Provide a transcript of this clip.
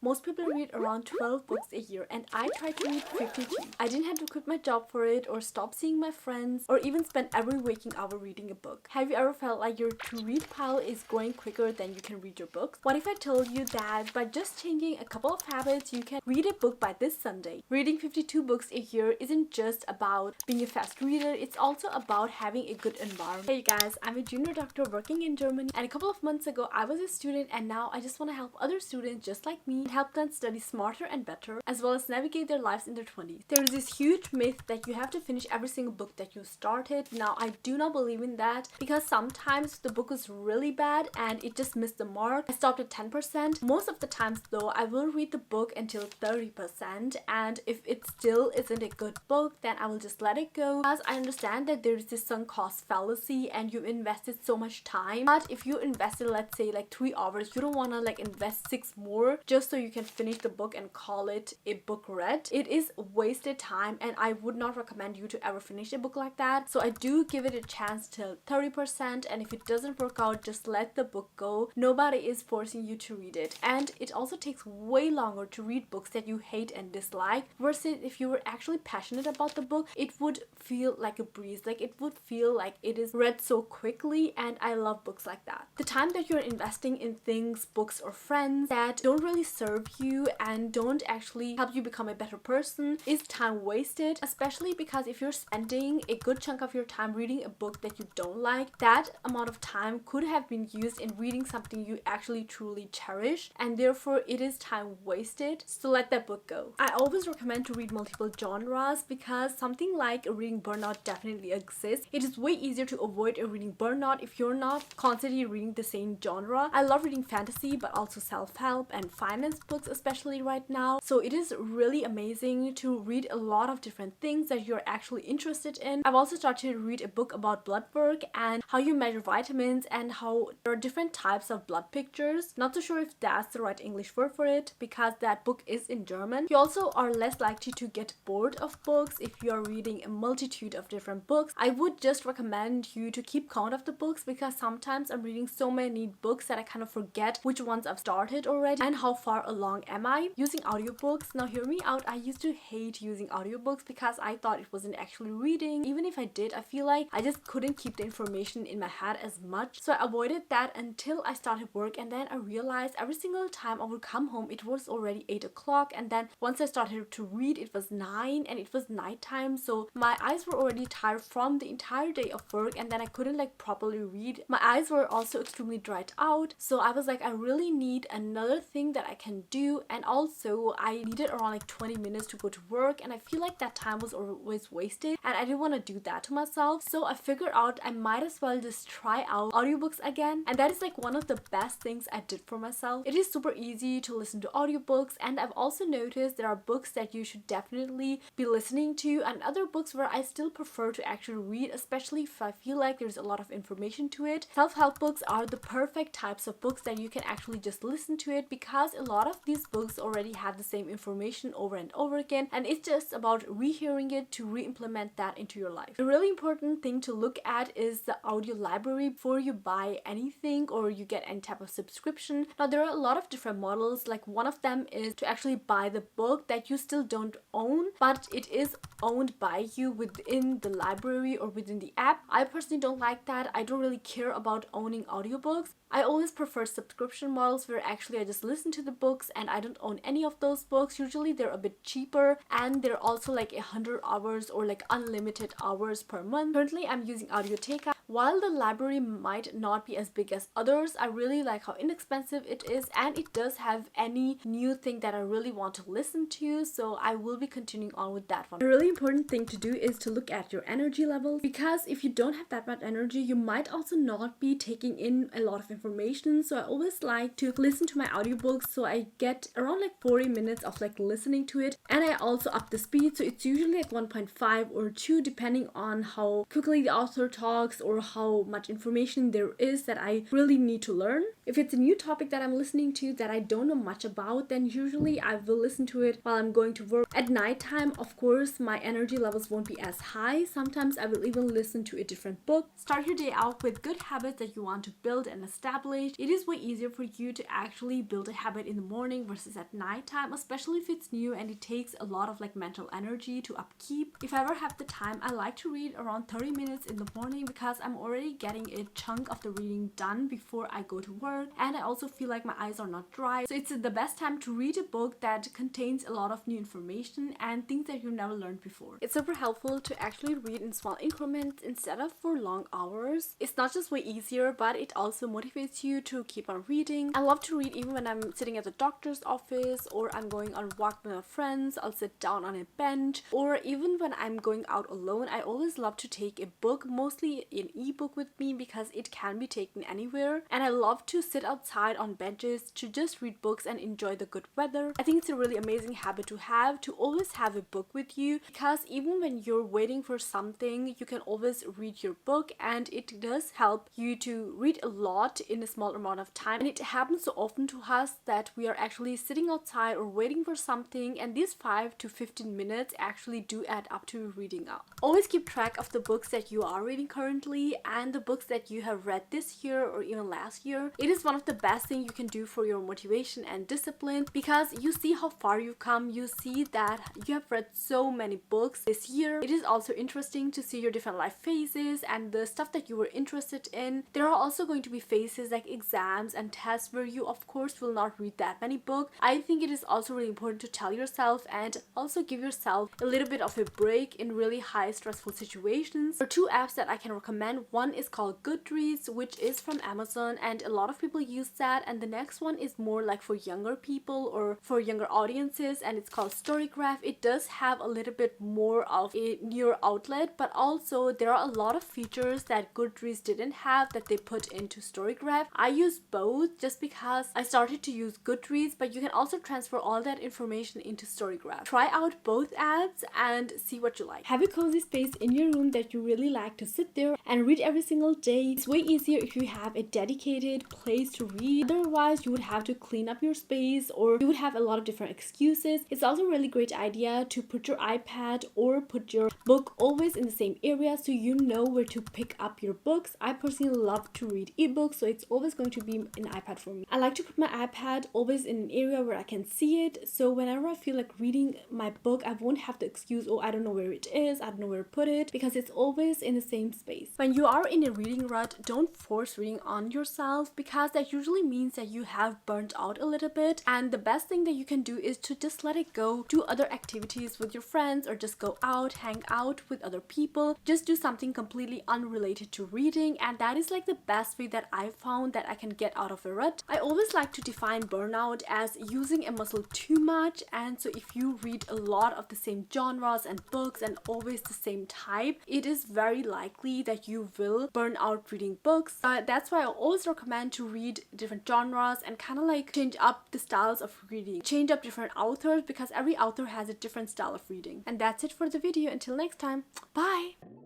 Most people read around 12 books a year and I try to read 52. I didn't have to quit my job for it or stop seeing my friends or even spend every waking hour reading a book. Have you ever felt like your to-read pile is growing quicker than you can read your books? What if I told you that by just changing a couple of habits you can read a book by this Sunday? Reading 52 books a year isn't just about being a fast reader, it's also about having a good environment. Hey guys, I'm a junior doctor working in Germany, and a couple of months ago I was a student, and now I just want to help other students just like me and help them study smarter and better, as well as navigate their lives in their 20s. There is this huge myth that you have to finish every single book that you started. Now, I do not believe in that, because sometimes the book is really bad and it just missed the mark. I stopped at 10%. Most of the times though, I will read the book until 30%, and if it still isn't a good book, then I will just let it go, because I understand that there is this sunk cost fallacy and you've invested so much time. But if you invested, let's say, like 3 hours, you don't want to like invest 6 more just so you can finish the book and call it a book read. It is wasted time, and I would not recommend you to ever finish a book like that. So I do give it a chance till 30%, and if it doesn't work out, just let the book go. Nobody is forcing you to read it. And it also takes way longer to read books that you hate and dislike, versus if you were actually passionate about the book, it would feel like a breeze. Like, it would feel like it is read so quickly, and I love books like that. The time that you're investing in things, books or friends that don't really serve you and don't actually help you become a better person is time wasted, especially because if you're spending a good chunk of your time reading a book that you don't like, that amount of time could have been used in reading something you actually truly cherish, and therefore it is time wasted. So let that book go. I always recommend to read multiple genres, because something like a reading burnout definitely exists. It is way easier to avoid a reading burnout if you're not constantly reading the same genre. I love reading fantasy, but also self-help and finance books, especially right now. So it is really amazing to read a lot of different things that you're actually interested in. I've also started to read a book about blood work and how you measure vitamins, and how there are different types of blood pictures. Not so sure if that's the right English word for it, because that book is in German. You also are less likely to get bored of books if you are reading a multitude of different books. I would just recommend you to keep count of the books, because sometimes I'm reading so many books that I kind of forget which ones I've started already and how far along am I. Using audiobooks, now hear me out, I used to hate using audiobooks because I thought it wasn't actually reading. Even if I did, I feel like I just couldn't keep the information in my head as much, so I avoided that until I started work. And then I realized every single time I would come home, it was already 8 o'clock, and then once I started to read, it was 9 and it was nighttime, so my eyes were already tired from the entire day of work, and then I couldn't like properly read. My eyes were also extremely dried out, so I was like, I really need another thing that I can do. And also I needed around like 20 minutes to go to work, and I feel like that time was always wasted, and I didn't want to do that to myself. So I figured out I might as well just try out audiobooks again, and that is like one of the best things I did for myself. It is super easy to listen to audiobooks, and I've also noticed there are books that you should definitely be listening to, and other books where I still prefer to actually read, especially if I feel like there's a lot of information to it. Self-help books are the perfect types of books that you can actually just listen to it, because a lot of these books already have the same information over and over again, and it's just about rehearing it to re-implement that into your life. A really important thing to look at is the audio library before you buy anything or you get any type of subscription. Now, there are a lot of different models. Like, one of them is to actually buy the book that you still don't own, but it is owned by you within the library or within the app. I personally don't like that. I don't really care about owning audiobooks. I always prefer subscription models where actually I just listen to the books and I don't own any of those books. Usually they're a bit cheaper, and they're also like 100 hours or like unlimited hours per month. Currently I'm using Audiotheca. While the library might not be as big as others, I really like how inexpensive it is, and it does have any new thing that I really want to listen to, so I will be continuing on with that one. A really important thing to do is to look at your energy levels, because if you don't have that much energy, you might also not be taking in a lot of information. So I always like to listen to my audiobooks, so I get around like 40 minutes of like listening to it, and I also up the speed, so it's usually like 1.5 or 2 depending on how quickly the author talks or or how much information there is that I really need to learn. If it's a new topic that I'm listening to that I don't know much about, then usually I will listen to it while I'm going to work. At nighttime, of course, my energy levels won't be as high. Sometimes I will even listen to a different book. Start your day out with good habits that you want to build and establish. It is way easier for you to actually build a habit in the morning versus at nighttime, especially if it's new and it takes a lot of like mental energy to upkeep. If I ever have the time, I like to read around 30 minutes in the morning because I'm already getting a chunk of the reading done before I go to work, and I also feel like my eyes are not dry. So it's the best time to read a book that contains a lot of new information and things that you've never learned before. It's super helpful to actually read in small increments instead of for long hours. It's not just way easier, but it also motivates you to keep on reading. I love to read even when I'm sitting at the doctor's office, or I'm going on a walk with my friends. I'll sit down on a bench, or even when I'm going out alone. I always love to take a book, mostly an ebook, with me because it can be taken anywhere, and I love to sit outside on benches to just read books and enjoy the good weather. I think it's a really amazing habit to always have a book with you, because even when you're waiting for something, you can always read your book, and it does help you to read a lot in a small amount of time. And it happens so often to us that we are actually sitting outside or waiting for something, and these 5 to 15 minutes actually do add up to reading up. Always keep track of the books that you are reading currently and the books that you have read this year or even last year. It is one of the best things you can do for your motivation and discipline, because you see how far you've come. You see that you have read so many books this year. It is also interesting to see your different life phases and the stuff that you were interested in. There are also going to be phases like exams and tests where you of course will not read that many books. I think it is also really important to tell yourself and also give yourself a little bit of a break in really high stressful situations. There are 2 apps that I can recommend. One is called Goodreads, which is from Amazon, and a lot of people use that, and the next one is more like for younger people or for younger audiences, and it's called Storygraph. It does have a little bit more of a newer outlet, but also there are a lot of features that Goodreads didn't have that they put into Storygraph. I use both just because I started to use Goodreads, but you can also transfer all that information into Storygraph. Try out both apps and see what you like. Have a cozy space in your room that you really like to sit there and read every single day. It's way easier if you have a dedicated place to read. Otherwise, you would have to clean up your space, or you would have a lot of different excuses. It's also a really great idea to put your iPad or put your book always in the same area so you know where to pick up your books. I personally love to read ebooks, so it's always going to be an iPad for me. I like to put my iPad always in an area where I can see it, so whenever I feel like reading my book, I won't have the excuse, oh, I don't know where it is, I don't know where to put it, because it's always in the same space. When you are in a reading rut, don't force reading on yourself, because that usually means that you have burnt out a little bit, and the best thing that you can do is to just let it go. Do other activities with your friends, or just go out, hang out with other people. Just do something completely unrelated to reading, and that is like the best way that I found that I can get out of a rut. I always like to define burnout as using a muscle too much, and so if you read a lot of the same genres and books and always the same type, it is very likely that you will burn out reading books. That's why I always recommend to read different genres and kind of like change up the styles of reading, change up different authors, because every author has a different style of reading. And that's it for the video. Until next time, bye.